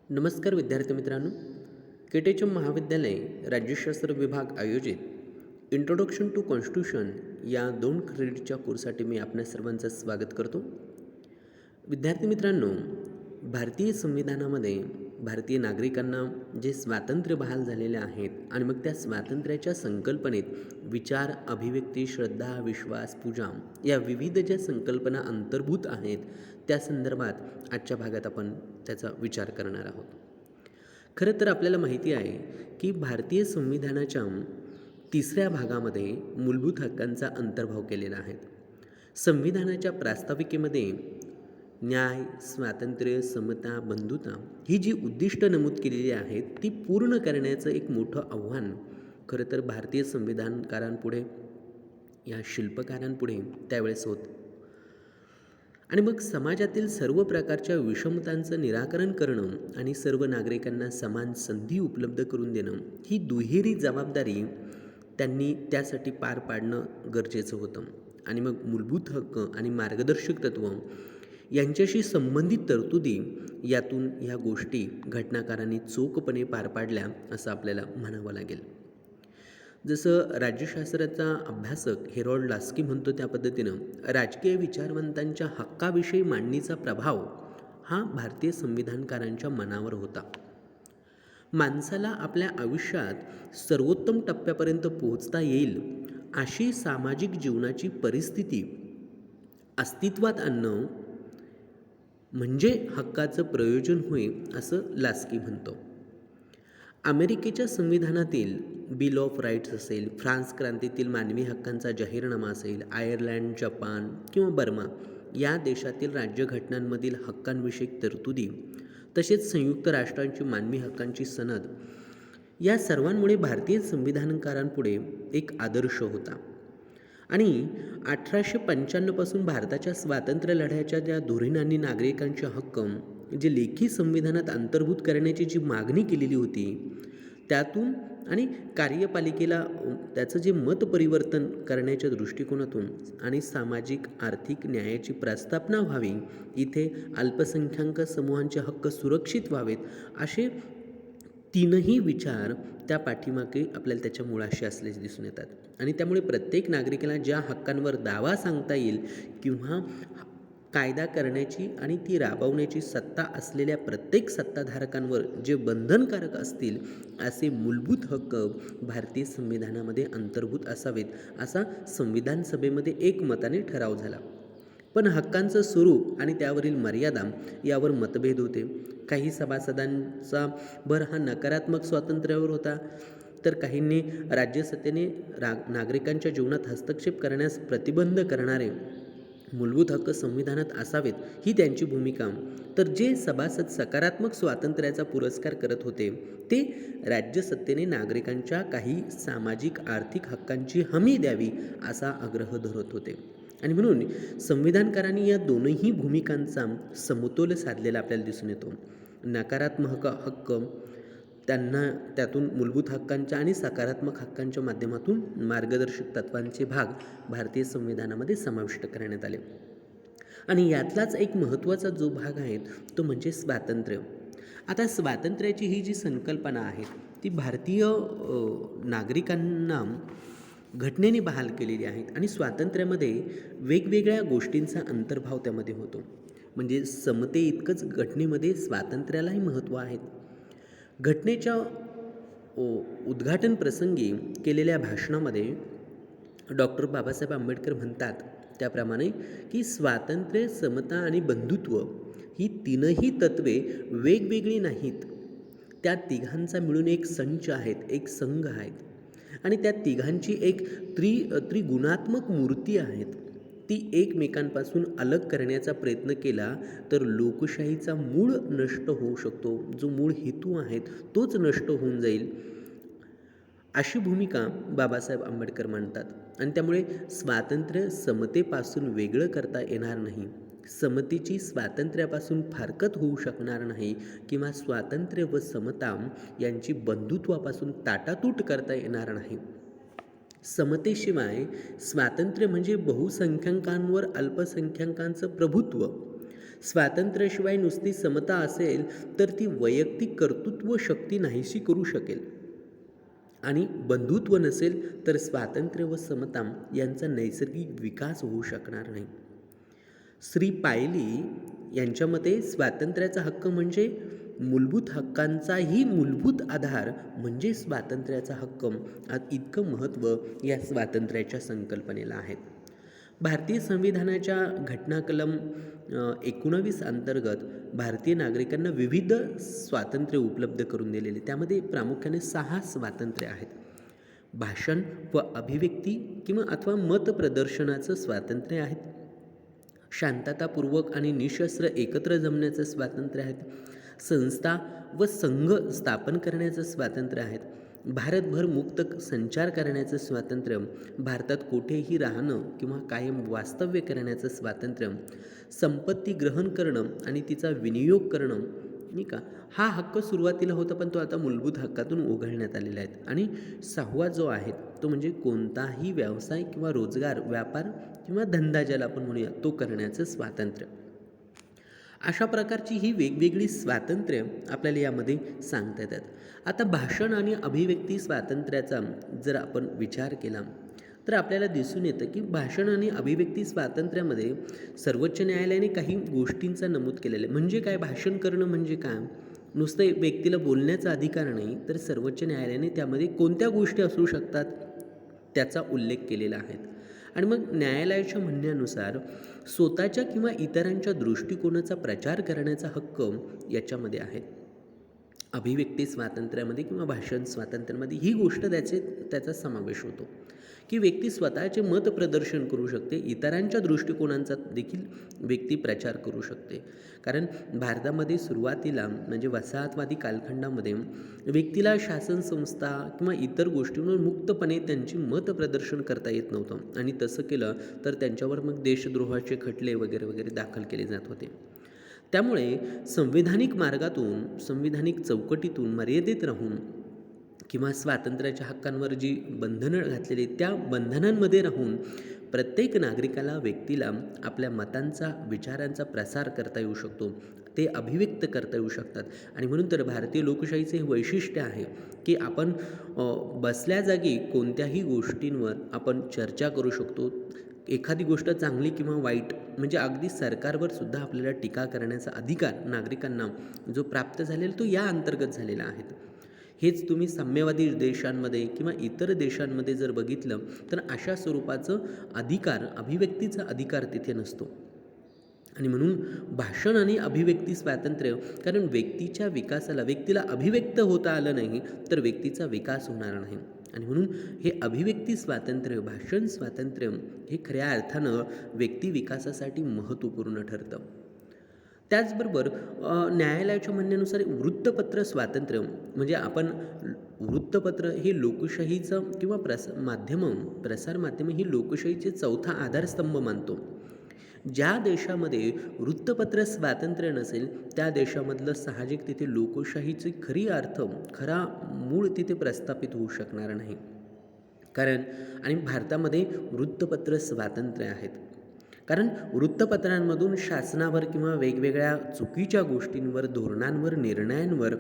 नमस्कार विद्यार्थी मित्रांनो. केटेचम महाविद्यालय राज्यशास्त्र विभाग आयोजित इंट्रोडक्शन टू कॉन्स्टिट्यूशन या 2 क्रेडिटच्या कोर्ससाठी मी आपल्या सर्वांचं स्वागत करतो. विद्यार्थी मित्रांनो, भारतीय संविधानामध्ये भारतीय नागरिकांना जे स्वातंत्र्य बहाल झालेले आहेत आणि मग त्या स्वातंत्र्याच्या संकल्पनेत विचार, अभिव्यक्ती, श्रद्धा, विश्वास, पूजा या विविध ज्या संकल्पना अंतर्भूत आहेत त्या संदर्भात आजच्या भागात आपण त्याचा विचार करणार आहोत. खरं तर आपल्याला माहिती आहे की भारतीय संविधानाच्या 3ऱ्या भागामध्ये मूलभूत हक्कांचा अंतर्भाव केलेला आहे. संविधानाच्या प्रास्ताविकेमध्ये न्याय, स्वातंत्र्य, समता, बंधुता ही जी उद्दिष्ट नमूद केलेली आहेत ती पूर्ण करण्याचं एक मोठं आव्हान खरं तर भारतीय संविधानकारांपुढे, या शिल्पकारांपुढे त्यावेळेस होतं. आणि मग समाजातील सर्व प्रकारच्या विषमतांचं निराकरण करणं आणि सर्व नागरिकांना समान संधी उपलब्ध करून देणं ही दुहेरी जबाबदारी त्यांनी त्यासाठी पार पाडणं गरजेचं होतं. आणि मग मूलभूत हक्क आणि मार्गदर्शक तत्त्व यांच्याशी संबंधित तरतुदी यातून ह्या गोष्टी घटनाकारांनी चोखपणे पार पाडल्या असं आपल्याला म्हणावं लागेल. जसं राज्यशास्त्राचा अभ्यासक हेरॉल्ड लास्की म्हणतो त्या पद्धतीनं राजकीय विचारवंतांच्या हक्काविषयी मांडणीचा प्रभाव हा भारतीय संविधानकारांच्या मनावर होता. माणसाला आपल्या आयुष्यात सर्वोत्तम टप्प्यापर्यंत पोहोचता येईल अशी सामाजिक जीवनाची परिस्थिती अस्तित्वात आणणं म्हणजे हक्काचं प्रयोजन होय असं लास्की म्हणतो. अमेरिकेच्या संविधानातील बिल ऑफ राईट्स असेल, फ्रान्स क्रांतीतील मानवी हक्कांचा जाहीरनामा असेल, आयर्लंड, जपान किंवा बर्मा या देशातील राज्यघटनांमधील हक्कांविषयक तरतुदी, तसेच संयुक्त राष्ट्रांची मानवी हक्कांची सनद या सर्वांमुळे भारतीय संविधानकारांपुढे एक आदर्श होता. आणि 1895 पासून भारताच्या स्वातंत्र्य लढ्याच्या ज्या धोरणांनी नागरिकांचे हक्क जे लेखी संविधानात अंतर्भूत करण्याची जी मागणी केलेली होती त्यातून आणि कार्यपालिकेला त्याचं जे मत परिवर्तन करण्याच्या दृष्टिकोनातून आणि सामाजिक आर्थिक न्यायाची प्रस्थापना व्हावी, इथे अल्पसंख्याक समूहांचे हक्क सुरक्षित व्हावेत असे 3ही विचार त्या पाठीमागे आपल्याला त्याच्या मुळाशी असल्याचे दिसून येतात. आणि त्यामुळे प्रत्येक नागरिकाला ज्या हक्कांवर दावा सांगता येईल किंवा कायदा करण्याची आणि ती राबवण्याची सत्ता असलेल्या प्रत्येक सत्ताधारकांवर जे बंधनकारक असतील असे मूलभूत हक्क भारतीय संविधानामध्ये अंतर्भूत असावेत असा संविधान सभेमध्ये एकमताने ठराव झाला. पण हक्कांचं स्वरूप आणि त्यावरील मर्यादा यावर मतभेद होते. काही सभासदांचा भर हा नकारात्मक स्वातंत्र्यावर होता, तर काहींनी राज्यसत्तेने नागरिकांच्या जीवनात हस्तक्षेप करण्यास प्रतिबंध करणारे मूलभूत हक्क संविधानात असावेत ही त्यांची भूमिका. तर जे सभासद सकारात्मक स्वातंत्र्याचा पुरस्कार करत होते ते राज्यसत्तेने नागरिकांच्या काही सामाजिक आर्थिक हक्कांची हमी द्यावी असा आग्रह धरत होते. आणि म्हणून संविधानकारांनी या दोनही भूमिकांचा समतोल साधलेला आपल्याला दिसून येतो. नकारात्मक हक्क त्यांना त्यातून मूलभूत हक्कांच्या आणि सकारात्मक हक्कांच्या माध्यमातून मार्गदर्शक तत्वांचे भाग भारतीय संविधानामध्ये समाविष्ट करण्यात आले. आणि यातलाच एक महत्त्वाचा जो भाग आहे तो म्हणजे स्वातंत्र्य. आता स्वातंत्र्याची ही जी संकल्पना आहे ती भारतीय नागरिकांना घटनेने बहाल केलेली आहेत आणि स्वातंत्र्यामध्ये वेगवेगळ्या गोष्टींचा अंतर्भाव त्यामध्ये होतो. म्हणजे समते इतकंच घटनेमध्ये स्वातंत्र्यालाही महत्त्व आहे. घटनेच्या उद्घाटन प्रसंगी केलेल्या भाषणामध्ये डॉक्टर बाबासाहेब आंबेडकर म्हणतात त्याप्रमाणे की स्वातंत्र्य, समता आणि बंधुत्व ही 3ही तत्वे वेगवेगळी नाहीत. त्या तिघांचा मिळून एक संच आहेत, एक संघ आहेत आणि त्या तिघांची एक त्रिगुणात्मक मूर्ती आहेत. ती एकमेकांपासून अलग करण्याचा प्रयत्न केला तर लोकशाहीचा मूळ नष्ट होऊ शकतो. जो मूळ हेतू आहे तोच नष्ट होऊन जाईल अशी भूमिका बाबासाहेब आंबेडकर मांडतात. आणि त्यामुळे स्वातंत्र्य समतेपासून वेगळं करता येणार नाही, समतेची स्वातंत्र्यापासून फारकत होऊ शकणार नाही किंवा स्वातंत्र्य व समता यांची बंधुत्वापासून ताटातूट करता येणार नाही. समतेशिवाय स्वातंत्र्य म्हणजे बहुसंख्याकांवर अल्पसंख्याकांचं प्रभुत्व, स्वातंत्र्याशिवाय नुसती समता असेल तर ती वैयक्तिक कर्तृत्व शक्ती नाहीशी करू शकेल आणि बंधुत्व नसेल तर स्वातंत्र्य व समता यांचा नैसर्गिक विकास होऊ शकणार नाही. श्री पायली यांच्या मते स्वातंत्र्याचा हक्क म्हणजे मूलभूत हक्कांचाही मूलभूत आधार म्हणजे स्वातंत्र्याचा हक्क. इतकं महत्त्व या स्वातंत्र्याच्या संकल्पनेला आहे. भारतीय संविधानाच्या घटना कलम 19 अंतर्गत भारतीय नागरिकांना विविध स्वातंत्र्य उपलब्ध करून दिलेले. त्यामध्ये प्रामुख्याने 6 स्वातंत्र्य आहेत. भाषण व अभिव्यक्ती किंवा अथवा मत प्रदर्शनाचं स्वातंत्र्य आहे. शांततापूर्वक आणि निशस्त्र एकत्र जमण्याचं स्वातंत्र्य आहे. संस्था व संघ स्थापन करण्याचं स्वातंत्र्य आहे. भारतभर मुक्त संचार करण्याचं स्वातंत्र्य, भारतात कुठेही राहणं किंवा कायम वास्तव्य करण्याचं स्वातंत्र्य, संपत्ती ग्रहण करणं आणि तिचा विनियोग करणं, नाही का, हा हक्क सुरुवातीला होता पण तो आता मूलभूत हक्कातून उघडण्यात आलेला आहे. आणि 6वा जो आहे तो म्हणजे कोणताही व्यवसाय किंवा रोजगार, व्यापार किंवा धंदा ज्याला आपण म्हणूया तो करण्याचं स्वातंत्र्य. अशा प्रकारची ही वेगवेगळी स्वातंत्र्य आपल्याला यामध्ये सांगता येतात. आता भाषण आणि अभिव्यक्ती स्वातंत्र्याचा जर आपण विचार केला तर आपल्याला दिसून येतं की भाषण आणि अभिव्यक्ती स्वातंत्र्यामध्ये सर्वोच्च न्यायालयाने काही गोष्टींचा नमूद केलेला आहे. म्हणजे काय, भाषण करणं म्हणजे काय, नुसतं व्यक्तीला बोलण्याचा अधिकार नाही, तर सर्वोच्च न्यायालयाने त्यामध्ये कोणत्या गोष्टी असू शकतात त्याचा उल्लेख केलेला आहे. आणि मग न्यायालयाच्या म्हणण्यानुसार स्वतःच्या किंवा इतरांच्या दृष्टिकोनाचा प्रचार करण्याचा हक्क याच्यामध्ये आहे. अभिव्यक्ती स्वातंत्र्यामध्ये किंवा भाषण स्वातंत्र्यामध्ये ही गोष्ट त्याचा समावेश होतो की व्यक्ती स्वतःचे मत प्रदर्शन करू शकते, इतरांच्या दृष्टिकोनांचा देखील व्यक्ती प्रचार करू शकते. कारण भारतामध्ये सुरुवातीला म्हणजे वसाहतवादी कालखंडामध्ये व्यक्तीला शासन संस्था किंवा इतर गोष्टींवर मुक्तपणे त्यांची मत प्रदर्शन करता येत नव्हतं आणि तसं केलं तर त्यांच्यावर मग देशद्रोहाचे खटले वगैरे वगैरे दाखल केले जात होते. त्यामुळे संविधानिक मार्गातून, संविधानिक चौकटीतून मर्यादित राहून किंवा स्वातंत्र्याच्या हक्कांवर जी बंधनं घातलेली त्या बंधनांमध्ये राहून प्रत्येक नागरिकाला, व्यक्तीला आपल्या मतांचा, विचारांचा प्रसार करता येऊ शकतो, ते अभिव्यक्त करता येऊ शकतात. आणि म्हणून तर भारतीय लोकशाहीचे हे वैशिष्ट्य आहे की आपण बसल्या जागी कोणत्याही गोष्टींवर आपण चर्चा करू शकतो. एखादी गोष्ट चांगली किंवा वाईट म्हणजे अगदी सरकारवर सुद्धा आपल्याला टीका करण्याचा अधिकार नागरिकांना जो प्राप्त झालेला तो या अंतर्गत झालेला आहे. हेच तुम्ही साम्यवादी देशांमध्ये किंवा इतर देशांमध्ये जर बघितलं तर अशा स्वरूपाचं अधिकार, अभिव्यक्तीचा अधिकार तिथे नसतो. आणि म्हणून भाषण आणि अभिव्यक्ती स्वातंत्र्य, कारण व्यक्तीच्या विकासाला, व्यक्तीला अभिव्यक्त होता आलं नाही तर व्यक्तीचा विकास होणार नाही. आणि म्हणून हे अभिव्यक्ती स्वातंत्र्य, भाषण स्वातंत्र्य हे खऱ्या अर्थानं व्यक्ती विकासासाठी महत्त्वपूर्ण ठरतं. त्याचबरोबर न्यायालयाच्या म्हणण्यानुसार वृत्तपत्र स्वातंत्र्य म्हणजे आपण वृत्तपत्र हे लोकशाहीचं किंवा प्रसार माध्यम ही लोकशाहीचे चौथा आधारस्तंभ मानतो. ज्या देशामध्ये वृत्तपत्र स्वातंत्र्य नसेल त्या देशामधलं साहजिक तिथे लोकशाहीची खरा मूळ तिथे प्रस्थापित होऊ शकणार नाही. कारण आणि भारतामध्ये वृत्तपत्र स्वातंत्र्य आहेत. कारण वृत्तपत्रांमधून शासनावर किंवा वेगवेगळ्या चुकीच्या गोष्टींवर, धोरणांवर, निर्णयांवर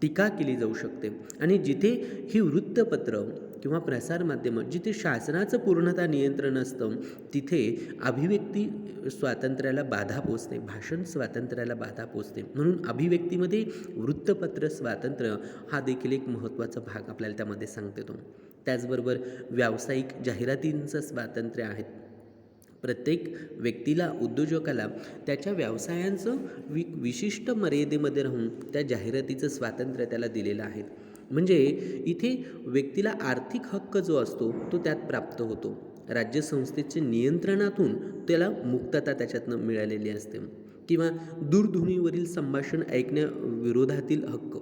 टीका केली जाऊ शकते. आणि जिथे ही वृत्तपत्र किंवा प्रसारमाध्यमं जिथे शासनाचं पूर्णतः नियंत्रण असतं तिथे अभिव्यक्ती स्वातंत्र्याला बाधा पोचते, भाषण स्वातंत्र्याला बाधा पोचते. म्हणून अभिव्यक्तीमध्ये वृत्तपत्र स्वातंत्र्य हा देखील एक महत्त्वाचा भाग आपल्याला त्यामध्ये सांगता येतो. त्याचबरोबर व्यावसायिक जाहिरातींचं स्वातंत्र्य आहे. प्रत्येक व्यक्तीला, उद्योजकाला त्याच्या व्यवसायांचं विशिष्ट मर्यादेमध्ये राहून त्या जाहिरातीचं स्वातंत्र्य त्याला दिलेलं आहे. म्हणजे इथे व्यक्तीला आर्थिक हक्क जो असतो तो त्यात प्राप्त होतो. राज्यसंस्थेच्या नियंत्रणातून त्याला मुक्तता त्याच्यातनं मिळालेली असते. किंवा दूरध्वनीवरील संभाषण ऐकण्याविरोधातील हक्क.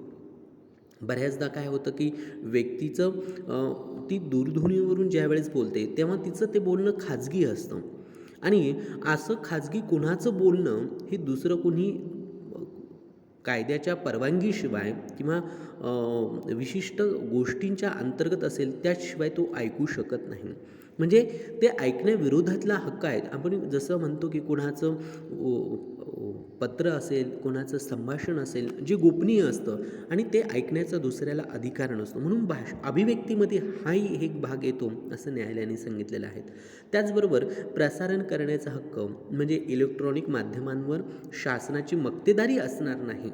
बऱ्याचदा काय होतं की व्यक्तीचं ती दूरध्वनीवरून ज्यावेळेस बोलते तेव्हा तिचं ते बोलणं खाजगी असतं आणि असं खाजगी कुणाचं बोलणं हे दुसरं कोणी कायद्याच्या परवानगीशिवाय किंवा विशिष्ट गोष्टींच्या अंतर्गत असेल त्याशिवाय तो ऐकू शकत नाही. म्हणजे ते ऐकण्याविरोधातला हक्क आहेत. आपण जसं म्हणतो की कुणाचं पत्र असेल, कोणाचं संभाषण असेल, जे गोपनीय असतं आणि ते ऐकण्याचा दुसऱ्याला अधिकार नसतो. म्हणून अभिव्यक्तीमध्ये हाही एक भाग येतो असं न्यायालयाने सांगितलेलं आहे. त्याचबरोबर प्रसारण करण्याचा हक्क म्हणजे इलेक्ट्रॉनिक माध्यमांवर शासनाची मक्तेदारी असणार नाही,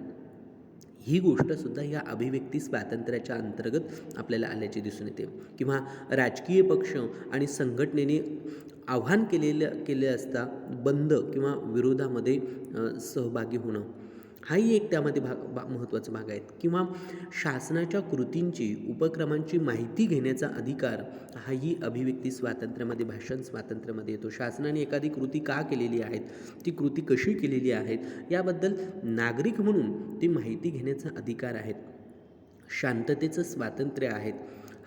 ही गोष्टसुद्धा या अभिव्यक्ती स्वातंत्र्याच्या अंतर्गत आपल्याला आल्याचे दिसून येते. किंवा राजकीय पक्ष आणि संघटनेने आव्हान केले असता बंद किंवा विरोधामध्ये सहभागी होणं, हाही एक त्यामध्ये महत्त्वाचा भाग आहे. किंवा शासनाच्या कृतींची, उपक्रमांची माहिती घेण्याचा अधिकार हाही अभिव्यक्ती स्वातंत्र्यामध्ये, भाषण स्वातंत्र्यामध्ये येतो. शासनाने एखादी कृती का केलेली आहे, ती कृती कशी केलेली आहे, याबद्दल नागरिक म्हणून ती माहिती घेण्याचा अधिकार आहे. शांततेचं स्वातंत्र्य आहे.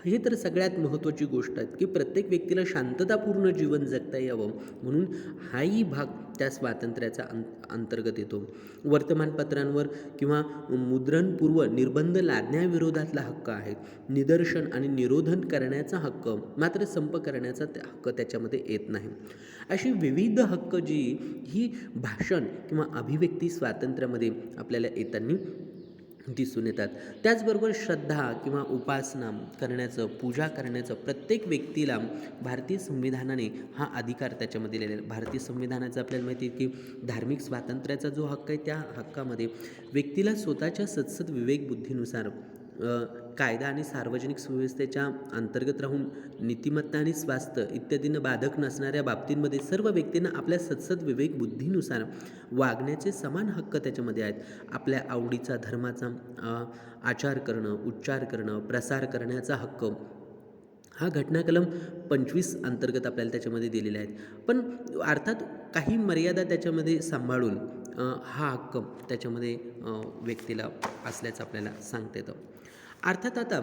हे तर सगळ्यात महत्त्वाची गोष्ट आहे की प्रत्येक व्यक्तीला शांततापूर्ण जीवन जगता यावं म्हणून हाही भाग त्या स्वातंत्र्याचा अंतर्गत येतो. वर्तमानपत्रांवर किंवा मुद्रणपूर्व निर्बंध लादण्याविरोधातला हक्क आहे. निदर्शन आणि निरोधन करण्याचा हक्क, मात्र संप करण्याचा हक्क त्याच्यामध्ये येत नाही. अशी विविध हक्क जी ही भाषण किंवा अभिव्यक्ती स्वातंत्र्यामध्ये आपल्याला येताना दिसून येतात. त्याचबरोबर श्रद्धा किंवा उपासना करण्याचं, पूजा करण्याचं प्रत्येक व्यक्तीला भारतीय संविधानाने हा अधिकार त्याच्यामध्ये दिलेला आहे. भारतीय संविधानाचं आपल्याला माहिती आहे की धार्मिक स्वातंत्र्याचा जो हक्क आहे, त्या हक्कामध्ये व्यक्तीला स्वतःच्या सत्सद विवेकबुद्धीनुसार कायदा आणि सार्वजनिक सुव्यवस्थेच्या अंतर्गत राहून नीतिमत्ता आणि स्वास्थ्य इत्यादींना बाधक नसणाऱ्या बाबतींमध्ये सर्व व्यक्तींना आपल्या सत्सद विवेकबुद्धीनुसार वागण्याचे समान हक्क त्याच्यामध्ये आहेत. आपल्या आवडीचा, धर्माचा आचार करणं, उच्चार करणं, प्रसार करण्याचा हक्क हा घटना कलम 25 अंतर्गत आपल्याला त्याच्यामध्ये दिलेला आहे. पण अर्थात काही मर्यादा त्याच्यामध्ये सांभाळून हा हक्क त्याच्यामध्ये व्यक्तीला असल्याचं आपल्याला सांगता येतं. अर्थात आता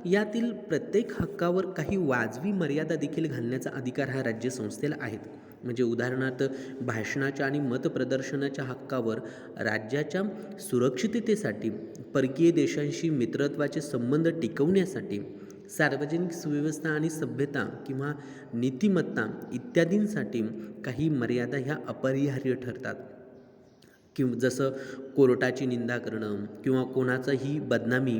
यातील प्रत्येक हक्कावर काही वाजवी मर्यादा देखील घालण्याचा अधिकार हा राज्यसंस्थेला आहे. म्हणजे उदाहरणार्थ भाषणाच्या आणि मतप्रदर्शनाच्या हक्कावर राज्याच्या सुरक्षिततेसाठी, परकीय देशांशी मित्रत्वाचे संबंध टिकवण्यासाठी, सार्वजनिक सुव्यवस्था आणि सभ्यता किंवा नीतिमत्ता इत्यादींसाठी काही मर्यादा ह्या अपरिहार्य ठरतात. जसं कोर्टाची निंदा करणं किंवा कोणाचाही बदनामी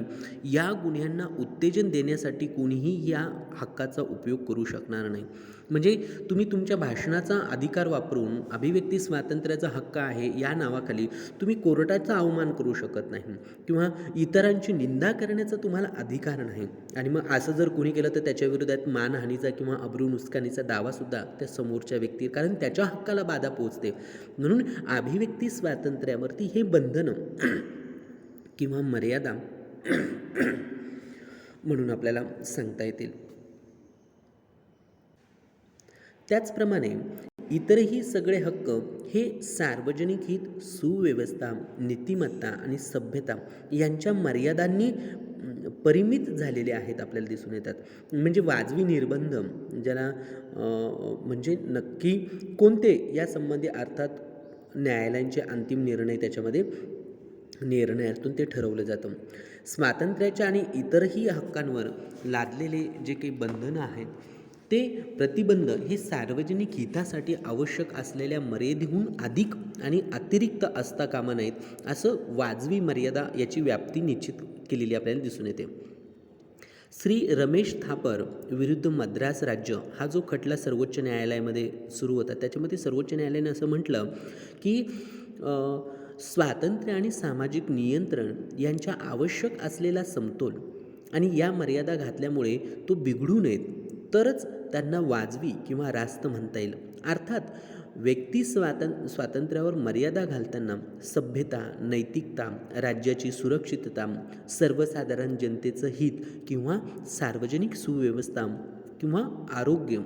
या गुन्ह्यांना उत्तेजन देण्यासाठी कोणीही या हक्काचा उपयोग करू शकणार नाही. म्हणजे तुम्ही तुमच्या भाषणाचा अधिकार वापरून अभिव्यक्ती स्वातंत्र्याचा हक्क आहे या नावाखाली तुम्ही कोर्टाचा अवमान करू शकत नाही किंवा इतरांची निंदा करण्याचा तुम्हाला अधिकार नाही. आणि मग असं जर कोणी केलं तर त्याच्या विरोधात मानहानीचा किंवा अब्रू नुकसानीचा दावासुद्धा त्या समोरच्या व्यक्ती, कारण त्याच्या हक्काला बाधा पोहोचते. म्हणून अभिव्यक्ती स्वातंत्र्यावरती हे बंधनं किंवा मर्यादा म्हणून आपल्याला सांगता येतील. त्याचप्रमाणे इतरही सगळे हक्क हे सार्वजनिक हित, सुव्यवस्था, नीतिमत्ता आणि सभ्यता यांच्या मर्यादांनी परिमित झालेले आहेत आपल्याला दिसून येतात. म्हणजे वाजवी निर्बंध ज्याला म्हणजे नक्की कोणते यासंबंधी अर्थात न्यायालयांचे अंतिम निर्णय त्याच्यामध्ये निर्णयातून ते ठरवलं जातं. स्वातंत्र्याच्या आणि इतरही हक्कांवर लादलेले जे काही बंधनं आहेत ते प्रतिबंध हे सार्वजनिक हितासाठी आवश्यक असलेल्या मर्यादेहून अधिक आणि अतिरिक्त असता कामा नाहीत असं वाजवी मर्यादा याची व्याप्ती निश्चित केलेली आपल्याला दिसून येते. श्री रमेश थापर विरुद्ध मद्रास राज्य हा जो खटला सर्वोच्च न्यायालयामध्ये सुरू होता, त्याच्यामध्ये सर्वोच्च न्यायालयाने असं म्हटलं की स्वातंत्र्य आणि सामाजिक नियंत्रण यांच्या आवश्यक असलेला समतोल आणि या मर्यादा घातल्यामुळे तो बिघडू नयेत, तरच त्यांना वाजवी किंवा रास्त म्हणता येईल. अर्थात व्यक्ती स्वातंत्र्यावर मर्यादा घालताना सभ्यता, नैतिकता, राज्याची सुरक्षितता, सर्वसाधारण जनतेचं हित किंवा सार्वजनिक सुव्यवस्था किंवा आरोग्य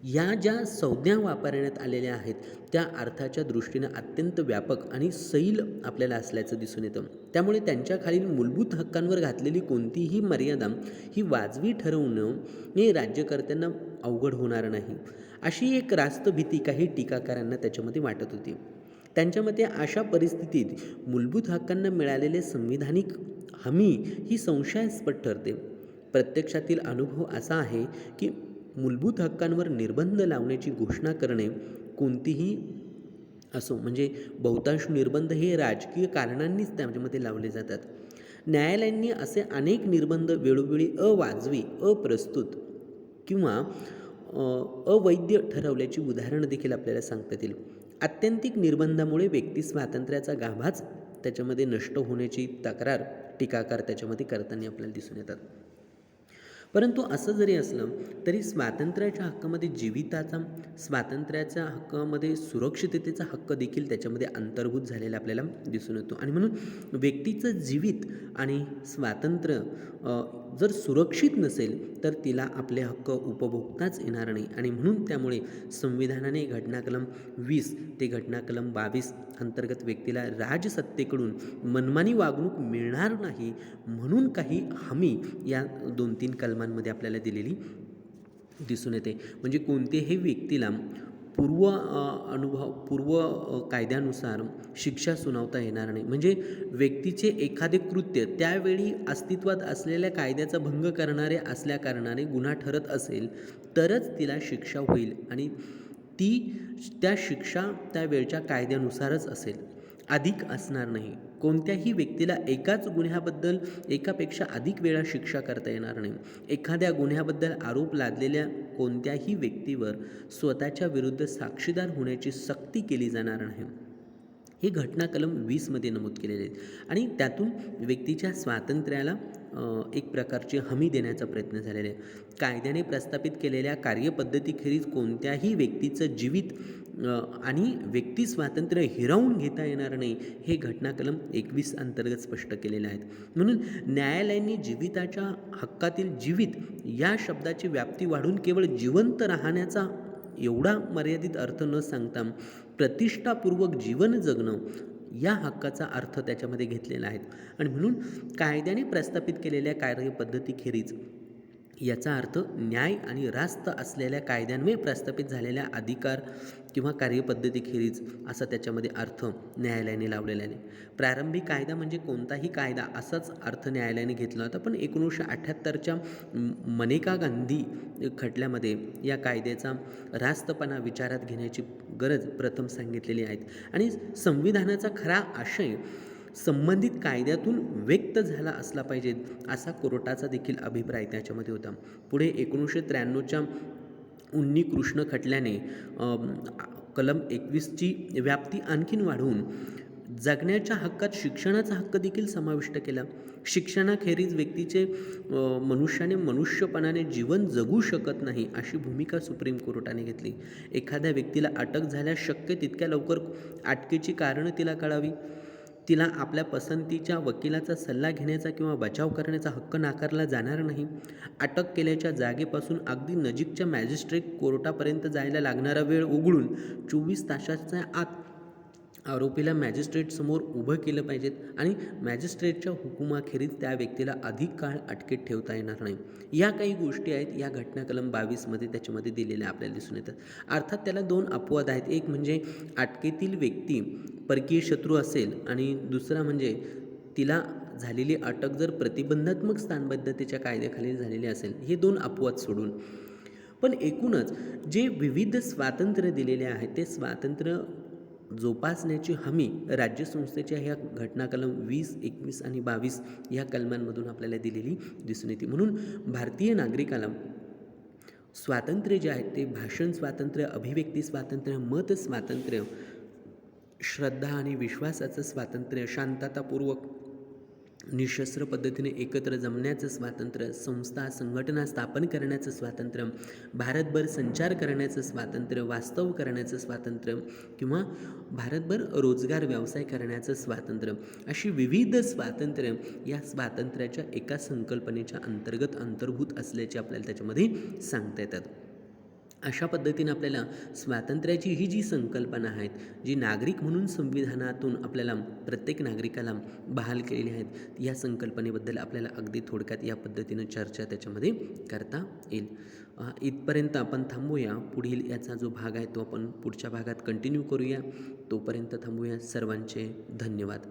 या ज्या संज्ञा वापरण्यात आलेल्या आहेत त्या अर्थाच्या दृष्टीनं अत्यंत व्यापक आणि सैल आपल्याला असल्याचं दिसून येतं. त्यामुळे त्यांच्या खालील मूलभूत हक्कांवर घातलेली कोणतीही मर्यादा ही वाजवी ठरवणं हे राज्यकर्त्यांना अवघड होणार नाही, अशी एक रास्त भीती काही टीकाकारांना त्याच्यामध्ये वाटत होती. त्यांच्या मते अशा परिस्थितीत मूलभूत हक्कांना मिळालेले संविधानिक हमी ही संशयास्पद ठरते. प्रत्यक्षातील अनुभव असा आहे की मूलभूत हक्कांवर निर्बंध लावण्याची घोषणा करणे कोणतीही असो, म्हणजे बहुतांश निर्बंध हे राजकीय कारणांनीच त्याच्यामध्ये लावले जातात. न्यायालयांनी असे अनेक निर्बंध वेळोवेळी अवाजवी, अप्रस्तुत किंवा अवैध ठरवल्याची उदाहरणं देखील आपल्याला सांगता येतील. आत्यंतिक निर्बंधामुळे व्यक्ती स्वातंत्र्याचा गाभाच त्याच्यामध्ये नष्ट होण्याची तक्रार टीकाकार त्याच्यामध्ये करताना आपल्याला दिसून येतात. परंतु असं जरी असलं तरी स्वातंत्र्याच्या हक्कामध्ये स्वातंत्र्याच्या हक्कामध्ये सुरक्षिततेचा हक्क देखील त्याच्यामध्ये अंतर्भूत झालेला आपल्याला दिसून येतो. आणि म्हणून व्यक्तीचं जीवित आणि स्वातंत्र्य जर सुरक्षित नसेल तर तिला आपले हक्क उपभोगताच येणार नाही. आणि म्हणून त्यामुळे संविधानाने घटना कलम 20 ते घटना कलम 22 अंतर्गत व्यक्तीला राजसत्तेकडून मनमानी वागणूक मिळणार नाही म्हणून काही हमी या 2-3 कलमांमध्ये आपल्याला दिलेली दिसून येते. म्हणजे कोणत्याही व्यक्तीला पूर्व कायद्यानुसार शिक्षा सुनावता येणार नाही. म्हणजे व्यक्तीचे एखादे कृत्य त्यावेळी अस्तित्वात असलेल्या कायद्याचा भंग करणारे असल्याकारणाने गुन्हा ठरत असेल तरच तिला शिक्षा होईल आणि त्या शिक्षा त्या वेळच्या कायद्यानुसारच असेल, अधिक असणार नाही. कोणत्याही व्यक्तीला एकाच गुन्ह्याबद्दल एकापेक्षा अधिक वेळा शिक्षा करता येणार नाही. एखाद्या गुन्ह्याबद्दल आरोप लादलेल्या कोणत्याही व्यक्तीवर स्वतःच्या विरुद्ध साक्षीदार होण्याची सक्ती केली जाणार नाही. हे घटना कलम 20मध्ये नमूद केलेले आहेत आणि त्यातून व्यक्तीच्या स्वातंत्र्याला एक प्रकारची हमी देण्याचा प्रयत्न झालेला आहे. कायद्याने प्रस्थापित केलेल्या कार्यपद्धतीखेरीज कोणत्याही व्यक्तीचं जीवित आणि व्यक्ती स्वातंत्र्य हिरावून घेता येणार नाही हे घटना कलम 21 अंतर्गत स्पष्ट केलेले आहेत. म्हणून न्यायालयाने जीविताच्या हक्कातील जीवित या शब्दाची व्याप्ती वाढून केवळ जिवंत राहण्याचा एवढा मर्यादित अर्थ न सांगता प्रतिष्ठापूर्वक जीवन जगणं या हक्काचा अर्थ त्याच्यामध्ये घेतलेला आहे. आणि म्हणून कायद्याने प्रस्थापित केलेल्या कार्यपद्धतीखेरीज याचा अर्थ न्याय आणि रास्त असलेल्या कायद्यान्वये प्रस्थापित झालेल्या अधिकार किंवा कार्यपद्धतीखेरीज असा त्याच्यामध्ये अर्थ न्यायालयाने लावलेला आहे. प्रारंभी कायदा म्हणजे कोणताही कायदा असाच अर्थ न्यायालयाने घेतला होता, पण 1978च्या मनेका गांधी खटल्यामध्ये या कायद्याचा रास्तपणा विचारात घेण्याची गरज प्रथम सांगितलेली आहे. आणि संविधानाचा खरा आशय संबंधित कायद्यातून व्यक्त झाला असला पाहिजे असा कोर्टाचा देखील अभिप्राय त्याच्यामध्ये होता. पुढे 1993च्या उन्नी कृष्ण खटल्याने कलम 21ची व्याप्ती आणखीन वाढवून जगण्याच्या हक्कात शिक्षणाचा हक्क देखील समाविष्ट केला. शिक्षणाखेरीज व्यक्तीचे मनुष्याने मनुष्यपणाने जीवन जगू शकत नाही अशी भूमिका सुप्रीम कोर्टाने घेतली. एखाद्या व्यक्तीला अटक झाल्यास शक्य तितक्या लवकर अटकेची कारणं तिला कळावी. तिला आपल्या पसंतीच्या वकिलाचा सल्ला घेण्याचा किंवा बचाव करण्याचा हक्क नाकारला जाणार नाही. अटक केल्याच्या जागेपासून अगदी नजीकच्या मॅजिस्ट्रेट कोर्टापर्यंत जायला लागणारा वेळ उघडून 24 तासाच्या आत आरोपीला मॅजिस्ट्रेटसमोर उभं केलं पाहिजेत आणि मॅजिस्ट्रेटच्या हुकुमाखेरीज त्या व्यक्तीला अधिक काळ अटकेत ठेवता येणार नाही. या काही गोष्टी आहेत या घटना कलम 22मध्ये त्याच्यामध्ये दिलेल्या आपल्याला दिसून येतात. अर्थात त्याला 2 अपवाद आहेत. एक म्हणजे अटकेतील व्यक्ती परकीय शत्रू असेल आणि दुसरा म्हणजे तिला झालेली अटक जर प्रतिबंधात्मक स्थानबद्धतेच्या कायद्याखाली झालेली असेल. हे 2 अपवाद सोडून पण एकूणच जे विविध स्वातंत्र्य दिलेले आहेत ते स्वातंत्र्य जोपासण्याची हमी राज्यसंस्थेच्या ह्या घटना कलम 20, 21 आणि 22 या कलमांमधून आपल्याला दिलेली दिसून येते. म्हणून भारतीय नागरिकाला स्वातंत्र्य जे आहे ते भाषण स्वातंत्र्य, अभिव्यक्ती स्वातंत्र्य, मत स्वातंत्र्य, श्रद्धा आणि विश्वासाचं स्वातंत्र्य, शांततापूर्वक निशस्त्र पद्धतीने एकत्र जमण्याचं स्वातंत्र्य, संघटना स्थापन करण्याचं स्वातंत्र्य, भारतभर संचार करण्याचं स्वातंत्र्य, वास्तव करण्याचं स्वातंत्र्य किंवा भारतभर रोजगार व्यवसाय करण्याचं स्वातंत्र्य अशी विविध स्वातंत्र्य या स्वातंत्र्याच्या एका संकल्पनेच्या अंतर्भूत असल्याचे आपल्याला त्याच्यामध्ये सांगता येतात. अशा पद्धतीने आपल्याला स्वातंत्र्याची ही जी संकल्पना आहेत, जी नागरिक म्हणून संविधानातून आपल्याला प्रत्येक नागरिकाला बहाल केलेली आहेत, या संकल्पनेबद्दल आपल्याला अगदी थोडक्यात या पद्धतीनं चर्चा त्याच्यामध्ये करता येईल. इथपर्यंत आपण थांबूया. पुढील याचा जो भाग आहे तो आपण पुढच्या भागात कंटिन्यू करूया. तोपर्यंत थांबूया. सर्वांचे धन्यवाद.